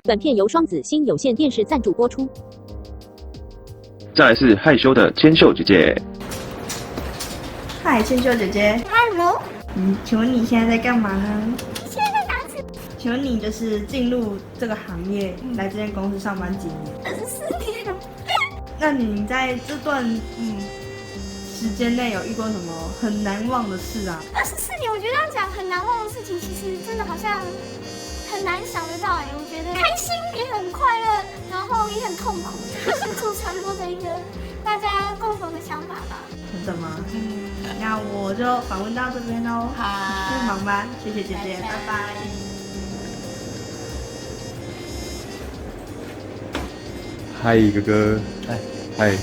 本片由双子星有线电视赞助播出。再来是害羞的千秀姐姐。嗨，千秀姐姐。Hello。请问你现在在干嘛呢？现在在打字。请问你就是进入这个行业，来这间公司上班几年？24年。那你在这段时间内有遇过什么很难忘的事啊？24年，我觉得要讲很难忘的事情，其实真的好像很难想得到我觉得开心也很快乐，然后也很痛苦，就是做传播的一个大家共同的想法吧。真的吗？那我就访问到这边喽。好，去忙吧，谢谢姐姐，拜拜。嗨，哥哥。嗨，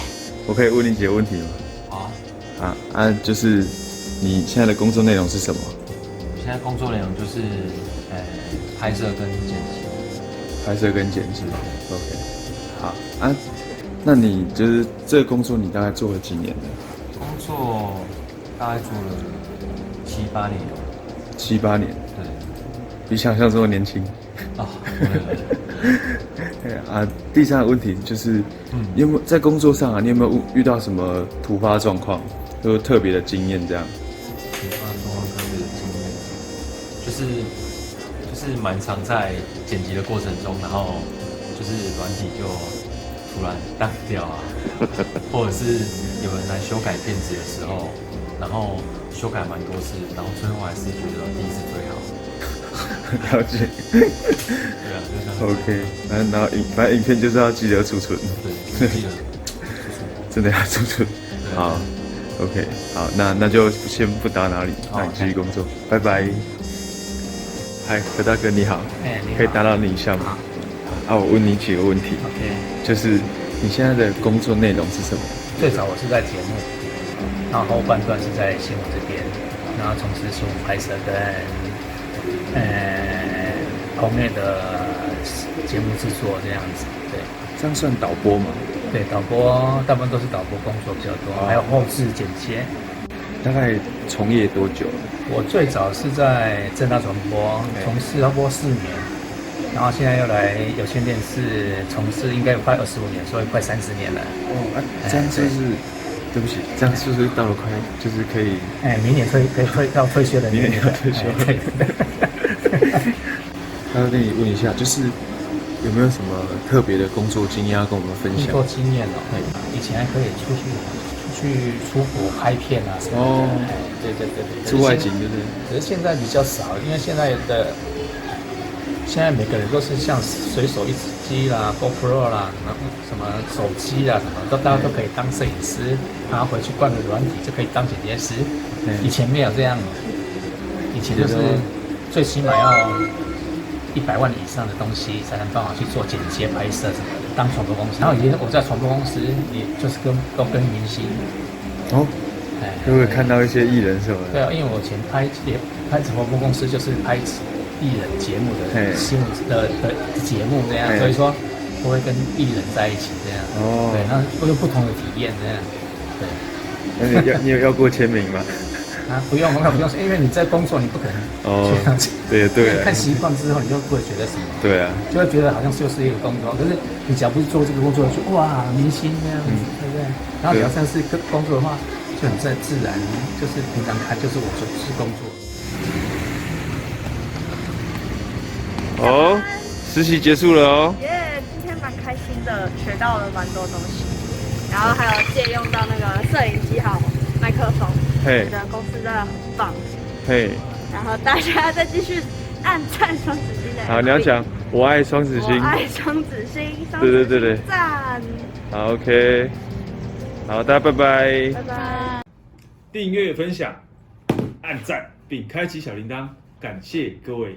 我可以问你几个问题吗？好就是你现在的工作内容是什么？我现在工作内容就是拍摄跟剪辑。拍摄跟剪辑。OK。好啊，那你就是这个工作你大概做了几年了？工作大概做了7、8年。7、8年。对。比想象中的年轻。第三个问题就是，你有没有在工作上你有没有遇到什么突发状况，或特别的经验这样？突发状况特别的经验，就是蛮常在剪辑的过程中，然后就是软体就突然当掉啊，或者是有人来修改片子的时候，然后修改蛮多次，然后最后还是觉得第一次最好。了解。对啊，就这样。OK， 然后反正影片就是要记得储存。对，记得。真的要储存。好 ，OK， 好，那就先不打扰你，那你继续工作，拜拜。嗨，何大哥你好。你好。可以打扰你一下吗？我问你几个问题。OK。就是你现在的工作内容是什么？最早我是在节目，然后后半段是在新闻这边，然后从事新闻拍摄跟棚内的节目制作这样子。对。这样算导播吗？对，导播大部分都是导播工作比较多，还有后置剪接。大概从业多久了？我最早是在政大传播，从事差不多4年，然后现在又来有线电视从事，应该有快25年，所以快30年了。这样就是对不起，这样是不是到了快就是可以？明年可以到退休的年龄。明年要退休。那跟你问一下，就是有没有什么特别的工作经验要跟我们分享？工作经验以前还可以出国拍片啊什么的。对。出外景对不对？可是现在比较少，因为现在每个人都是像随手一只机啦、GoPro 啦、什么手机啦，什么大家都可以当摄影师，然后回去灌个软体就可以当剪接师。以前没有这样，以前就是最起码要100万以上的东西才能办法去做剪接、拍摄什么的，当传播公司。然后以前我在传播公司，也就是都跟明星。就会看到一些艺人什么的。对啊，因为我以前拍传播公司就是拍艺人节目的新闻的节目这样，所以说我会跟艺人在一起这样。对，那会有不同的体验这样。对。那你有要过签名吗？不用，因为你在工作，你不可能这样子。对。看习惯之后，你就不会觉得什么。对啊。就会觉得好像就是一个工作，可是你只要不是做这个工作，就哇明星这样子，对不对？然后你要像是工作的话，就很自然，就是平常看就是我是工作。实习结束了哦。今天蛮开心的，学到了蛮多东西，然后还有借用到那个摄影机还有麦克风。觉得公司真的很棒。然后大家再继续按赞双子星的。好，你要讲我爱双子星。我爱双子星。对。赞。好 ，OK。好，大家拜拜。拜拜。订阅、分享、按赞并开启小铃铛，感谢各位。